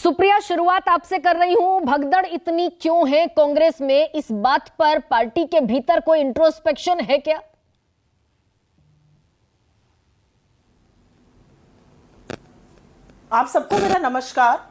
सुप्रिया, शुरुआत आपसे कर रही हूं। भगदड़ इतनी क्यों है कांग्रेस में? इस बात पर पार्टी के भीतर कोई इंट्रोस्पेक्शन है क्या? आप सबको मेरा नमस्कार।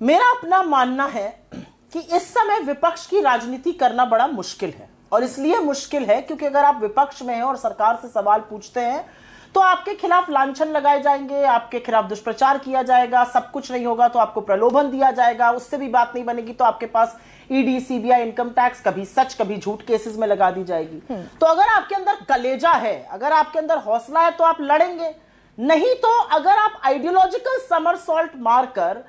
मेरा अपना मानना है कि इस समय विपक्ष की राजनीति करना बड़ा मुश्किल है, और इसलिए मुश्किल है क्योंकि अगर आप विपक्ष में हैं और सरकार से सवाल पूछते हैं तो आपके खिलाफ लांछन लगाए जाएंगे, आपके खिलाफ दुष्प्रचार किया जाएगा, सब कुछ नहीं होगा तो आपको प्रलोभन दिया जाएगा, उससे भी बात नहीं बनेगी तो आपके पास ईडी, सीबीआई, इनकम टैक्स, कभी सच कभी झूठ केसेस में लगा दी जाएगी। तो अगर आपके अंदर कलेजा है, अगर आपके अंदर हौसला है तो आप लड़ेंगे, नहीं तो अगर आप आइडियोलॉजिकल समरसॉल्ट मारकर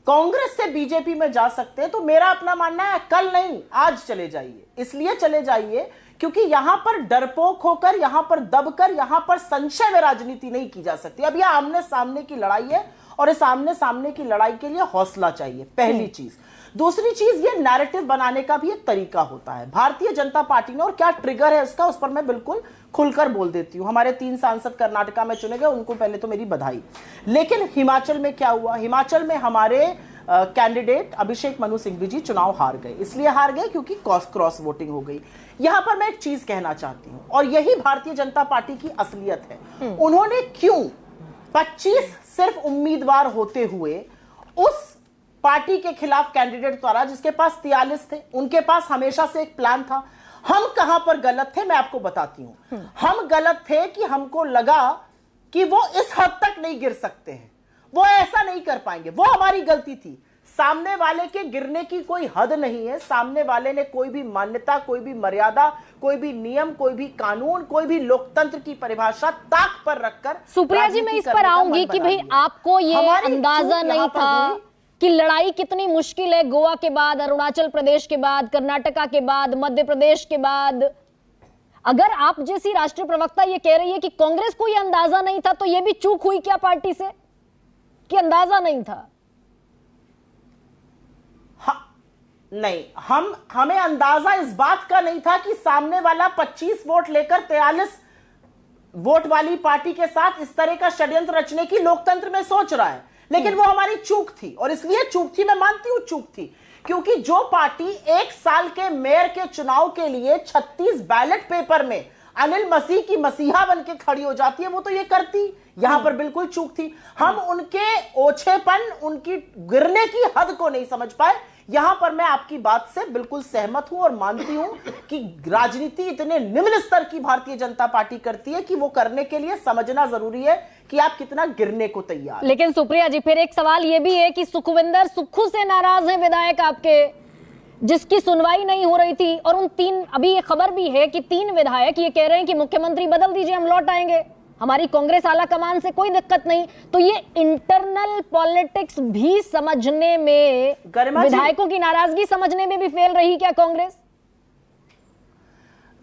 कांग्रेस से बीजेपी में जा सकते हैं तो मेरा अपना मानना है कल नहीं आज चले जाइए। इसलिए चले जाइए क्योंकि यहां पर डरपोक होकर, यहां पर दबकर, यहां पर संशय में राजनीति नहीं की जा सकती। अब यह आमने सामने की लड़ाई है और इस आमने सामने की लड़ाई के लिए हौसला चाहिए, पहली चीज। दूसरी चीज, ये नैरेटिव बनाने का भी एक तरीका होता है। भारतीय जनता पार्टी ने, और क्या ट्रिगर है इसका, उस पर मैं बिल्कुल खुलकर बोल देती हूं। हमारे 3 सांसद कर्नाटका में चुने गए, उनको पहले तो मेरी बधाई। लेकिन हिमाचल में क्या हुआ? हिमाचल में हमारे कैंडिडेट अभिषेक मनु सिंघवी जी चुनाव हार गए। इसलिए हार गए क्योंकि क्रॉस वोटिंग हो गई। यहां पर मैं एक चीज कहना चाहती हूं, और यही भारतीय जनता पार्टी की असलियत है। उन्होंने क्यों 25 सिर्फ उम्मीदवार होते हुए उस पार्टी के खिलाफ कैंडिडेट द्वारा, जिसके पास 43 थे, उनके पास हमेशा से एक प्लान था। हम कहां पर गलत थे मैं आपको बताती हूं। हम गलत थे कि हमको लगा कि वो इस हद तक नहीं गिर सकते हैं, वो ऐसा नहीं कर पाएंगे। वो हमारी गलती थी। सामने वाले के गिरने की कोई हद नहीं है। सामने वाले ने कोई भी मान्यता, कोई भी मर्यादा, कोई भी नियम, कोई भी कानून, कोई भी लोकतंत्र की परिभाषा ताक पर रखकर। सुप्रिया जी, मैं इस पर आऊंगी कि भाई आपको ये अंदाजा नहीं था कि लड़ाई कितनी मुश्किल है। गोवा के बाद, अरुणाचल प्रदेश के बाद, कर्नाटका के बाद, मध्य प्रदेश के बाद। अगर आप जैसी राष्ट्रीय प्रवक्ता ये कह रही है कि कांग्रेस को ये अंदाजा नहीं था, तो ये भी चूक हुई क्या पार्टी से कि अंदाजा नहीं था? नहीं, हमें अंदाजा इस बात का नहीं था कि सामने वाला 25 वोट लेकर 43 वोट वाली पार्टी के साथ इस तरह का षड्यंत्र रचने की लोकतंत्र में सोच रहा है। लेकिन वो हमारी चूक थी, और इसलिए चूक थी, मैं मानती हूं चूक थी, क्योंकि जो पार्टी 1 साल के मेयर के चुनाव के लिए 36 बैलेट पेपर में अनिल मसीह की मसीहा बन के खड़ी हो जाती है, वो तो ये करती। यहां पर बिल्कुल चूक थी। हम उनके ओछेपन, उनकी गिरने की हद को नहीं समझ पाए। यहां पर मैं आपकी बात से बिल्कुल सहमत हूं और मानती हूं कि राजनीति इतने निम्न स्तर की भारतीय जनता पार्टी करती है कि वो करने के लिए समझना जरूरी है कि आप कितना गिरने को तैयार। लेकिन सुप्रिया जी, फिर एक सवाल यह भी है कि सुखविंदर सुक्खू से नाराज है विधायक आपके, जिसकी सुनवाई नहीं हो रही थी। और उन 3, अभी ये खबर भी है कि 3 विधायक ये कह रहे हैं कि मुख्यमंत्री बदल दीजिए, हम लौट आएंगे, हमारी कांग्रेस आला कमान से कोई दिक्कत नहीं। तो ये इंटरनल पॉलिटिक्स भी समझने में, विधायकों की नाराजगी समझने में भी फेल रही क्या कांग्रेस?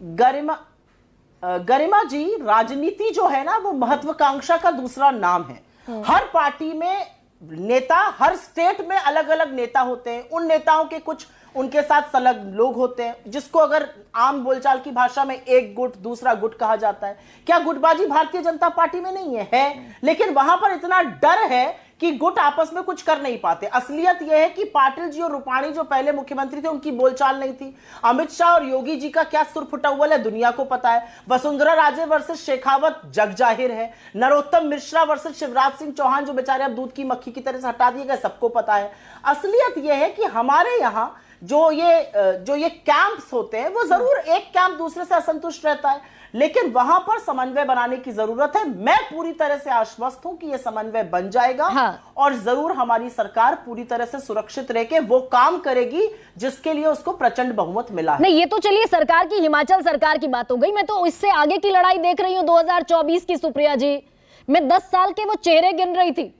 गरिमा जी, राजनीति जो है ना, वो महत्वाकांक्षा का दूसरा नाम है। हर पार्टी में नेता, हर स्टेट में अलग अलग नेता होते हैं। उन नेताओं के कुछ उनके साथ संलग्न लोग होते हैं, जिसको अगर आम बोलचाल की भाषा में एक गुट दूसरा गुट कहा जाता है। क्या गुटबाजी भारतीय जनता पार्टी में नहीं है? लेकिन वहां पर इतना डर है कि गुट आपस में कुछ कर नहीं पाते। असलियत यह है कि पाटिल जी और रूपाणी जो पहले मुख्यमंत्री थे, उनकी बोलचाल नहीं थी। अमित शाह और योगी जी का क्या सुर फुटौल है दुनिया को पता है। वसुंधरा राजे वर्सेस शेखावत जग जाहिर है। नरोत्तम मिश्रा वर्सेस शिवराज सिंह चौहान, जो बेचारे अब दूध की मक्खी की तरह से हटा दिए गए, सबको पता है। असलियत यह है कि हमारे यहां जो ये कैंप्स होते हैं, वो जरूर एक कैंप दूसरे से असंतुष्ट रहता है, लेकिन वहां पर समन्वय बनाने की जरूरत है। मैं पूरी तरह से आश्वस्त हूं कि यह समन्वय बन जाएगा। हाँ। और जरूर हमारी सरकार पूरी तरह से सुरक्षित रह के वो काम करेगी जिसके लिए उसको प्रचंड बहुमत मिला है। नहीं, ये तो चलिए सरकार की, हिमाचल सरकार की बात हो गई। मैं तो इससे आगे की लड़ाई देख रही हूं 2024 की। सुप्रिया जी, मैं 10 साल के वो चेहरे गिन रही थी,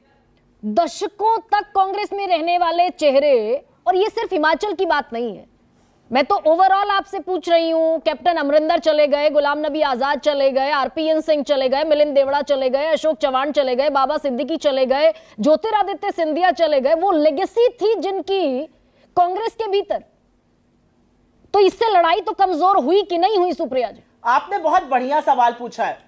दशकों तक कांग्रेस में रहने वाले चेहरे। और ये सिर्फ हिमाचल की बात नहीं है, मैं तो ओवरऑल आपसे पूछ रही हूं। कैप्टन अमरिंदर चले गए, गुलाम नबी आजाद चले गए, आरपीएन सिंह चले गए, मिलिंद देवड़ा चले गए, अशोक चव्हाण चले गए, बाबा सिद्दीकी चले गए, ज्योतिरादित्य सिंधिया चले गए। वो लेगेसी थी जिनकी कांग्रेस के भीतर। तो इससे लड़ाई तो कमजोर हुई कि नहीं हुई? सुप्रिया जी, आपने बहुत बढ़िया सवाल पूछा है।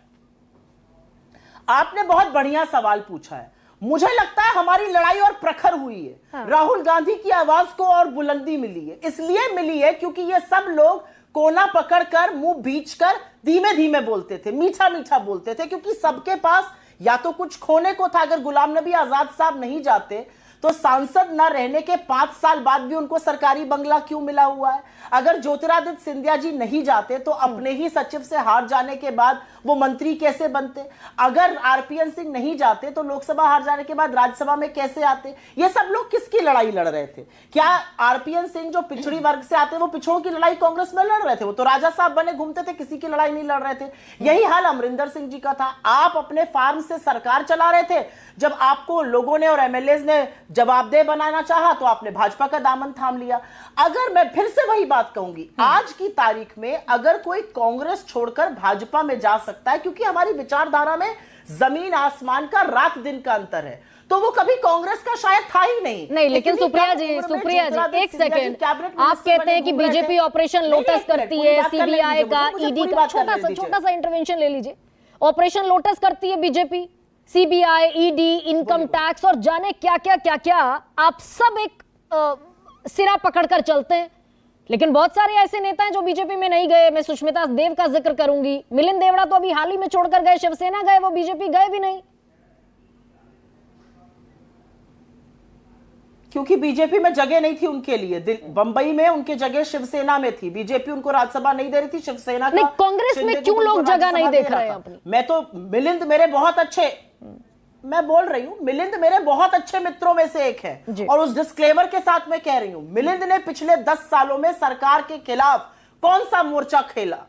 आपने बहुत बढ़िया सवाल पूछा है। मुझे लगता है हमारी लड़ाई और प्रखर हुई है। हाँ। राहुल गांधी की आवाज को और बुलंदी मिली है, इसलिए मिली है क्योंकि ये सब लोग कोना पकड़कर मुंह बीच कर धीमे धीमे बोलते थे, मीठा मीठा बोलते थे, क्योंकि सबके पास या तो कुछ खोने को था। अगर गुलाम नबी आजाद साहब नहीं जाते तो सांसद ना रहने के 5 साल बाद भी उनको सरकारी बंगला क्यों मिला हुआ है? अगर ज्योतिरादित्य सिंधिया जी नहीं जाते तो अपने ही सचिव से हार जाने के बाद वो मंत्री कैसे बनते? अगर आरपीएन सिंह नहीं जाते तो लोकसभा हार जाने के बाद राज्यसभा में कैसे आते? ये सब लोग किसकी लड़ाई लड़ रहे थे? क्या आरपीएन सिंह जो पिछड़ी वर्ग से आते वो पिछड़ों की लड़ाई कांग्रेस में लड़ रहे थे? वो तो राजा साहब बने घूमते थे, किसी की लड़ाई नहीं लड़ रहे थे। यही हाल अमरिंदर सिंह जी का था। आप अपने फार्म से सरकार चला रहे थे, जब आपको लोगों ने और एमएलए ने जवाबदेह बनाना चाहा तो आपने भाजपा का दामन थाम लिया। अगर मैं फिर से वही बात कहूंगी, आज की तारीख में अगर कोई कांग्रेस छोड़कर भाजपा में जा सकता है, क्योंकि हमारी विचारधारा में जमीन आसमान का, रात दिन का अंतर है, तो वो कभी कांग्रेस का शायद था ही नहीं। लेकिन सुप्रिया जी एक सेकंड, आप कहते हैं कि बीजेपी ऑपरेशन लोटस करती है, सीबीआई का, ईडी का, छोटा सा इंटरवेंशन ले लीजिए। ऑपरेशन लोटस करती है BJP, CBI, ED, income tax और जाने क्या क्या आप सब एक सिरा पकड़कर चलते हैं। लेकिन बहुत सारे ऐसे नेता हैं जो बीजेपी में नहीं गए। मैं सुष्मिता देव का जिक्र करूंगी, मिलिंद देवड़ा तो अभी हाल ही में छोड़कर गए, शिवसेना गए, वो बीजेपी गए भी नहीं। क्योंकि बीजेपी में जगह नहीं थी उनके लिए। बंबई में उनकी जगह शिवसेना में थी, बीजेपी उनको राज्यसभा नहीं दे रही थी, शिवसेना नहीं, कांग्रेस में क्यों लोग जगह नहीं देख रहे हैं अपनी? मैं तो मिलिंद मेरे बहुत अच्छे, मैं बोल रही हूं, मिलिंद मेरे बहुत अच्छे मित्रों में से एक है, और उस डिस्क्लेमर के साथ मैं कह रही हूं, मिलिंद ने पिछले 10 सालों में सरकार के खिलाफ कौन सा मोर्चा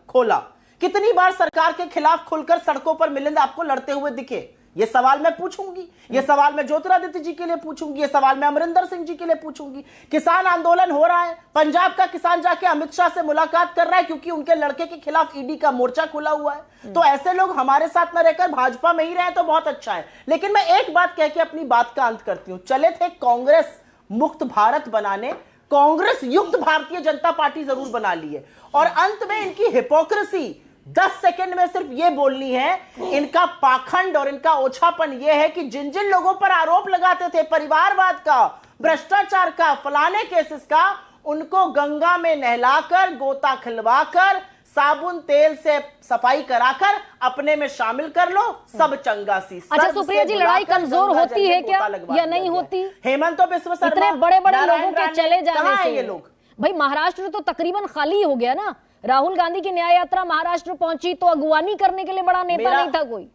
खोला? कितनी बार सरकार के खिलाफ खुलकर सड़कों पर मिलिंद आपको लड़ते हुए दिखे? ये सवाल मैं पूछूंगी, ये सवाल मैं ज्योतिरादित्य जी के लिए पूछूंगी, ये सवाल मैं अमरिंदर सिंह जी के लिए पूछूंगी। किसान आंदोलन हो रहा है, पंजाब का किसान जाके अमित शाह से मुलाकात कर रहा है क्योंकि उनके लड़के के खिलाफ ईडी का मोर्चा खुला हुआ है। तो ऐसे लोग हमारे साथ न रहकर भाजपा में ही रहे तो बहुत अच्छा है। लेकिन मैं एक बात कह के अपनी बात का अंत करती हूं। चले थे कांग्रेस मुक्त भारत बनाने, कांग्रेस युक्त भारतीय जनता पार्टी जरूर बना ली है, और अंत में इनकी हिपोक्रेसी 10 सेकंड में सिर्फ ये बोलनी है, इनका पाखंड और इनका ओछापन ये है कि जिन जिन लोगों पर आरोप लगाते थे परिवारवाद का, भ्रष्टाचार का, फलाने केसेस का, उनको गंगा में नहलाकर, गोता खिलवाकर, साबुन तेल से सफाई कराकर अपने में शामिल कर लो, सब चंगा सी। अच्छा सुप्रिया जी, लड़ाई कमजोर होती है क्या या नहीं होती? हेमंत तो विश्व शर्मा, इतने बड़े बड़े लोगों के चले जाने से ये लोग, भाई महाराष्ट्र तो तकरीबन खाली हो गया ना। राहुल गांधी की न्याय यात्रा महाराष्ट्र पहुंची तो अगुवानी करने के लिए बड़ा नेता नहीं था कोई।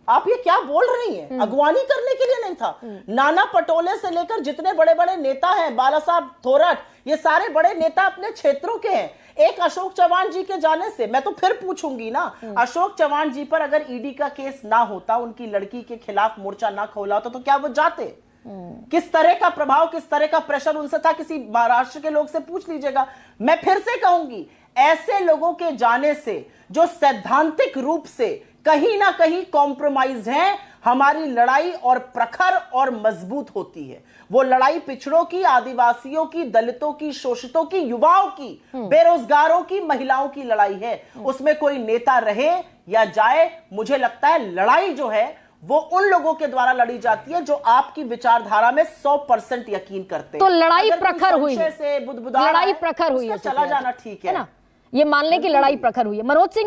आप ये क्या बोल रही हैं? अगुवानी करने के लिए नहीं था। नाना पटोले से लेकर जितने बड़े बड़े नेता हैं, बाला साहब थोराट, ये सारे बड़े नेता अपने क्षेत्रों के हैं। एक अशोक चव्हाण जी के जाने से मैं तो फिर पूछूंगी ना, अशोक चव्हाण जी पर अगर ईडी का केस ना होता, उनकी लड़की के खिलाफ मोर्चा ना खोला होता, तो क्या वो जाते? किस तरह का प्रभाव, किस तरह का प्रेशर उनसे था, किसी महाराष्ट्र के लोग से पूछ लीजिएगा। मैं फिर से कहूंगी, ऐसे लोगों के जाने से जो सैद्धांतिक रूप से कहीं ना कहीं कॉम्प्रोमाइज हैं, हमारी लड़ाई और प्रखर और मजबूत होती है। वो लड़ाई पिछड़ों की, आदिवासियों की, दलितों की, शोषितों की, युवाओं की, बेरोजगारों की, महिलाओं की लड़ाई है। उसमें कोई नेता रहे या जाए, मुझे लगता है लड़ाई जो है वो उन लोगों के द्वारा लड़ी जाती है जो आपकी विचारधारा में 100% यकीन करते हैं। तो लड़ाई प्रखर हुई है, से बुदबुदा लड़ाई प्रखर हुई है, चला जाना ठीक है ना, ये मान लें कि लड़ाई प्रखर हुई है। मनोज सिंह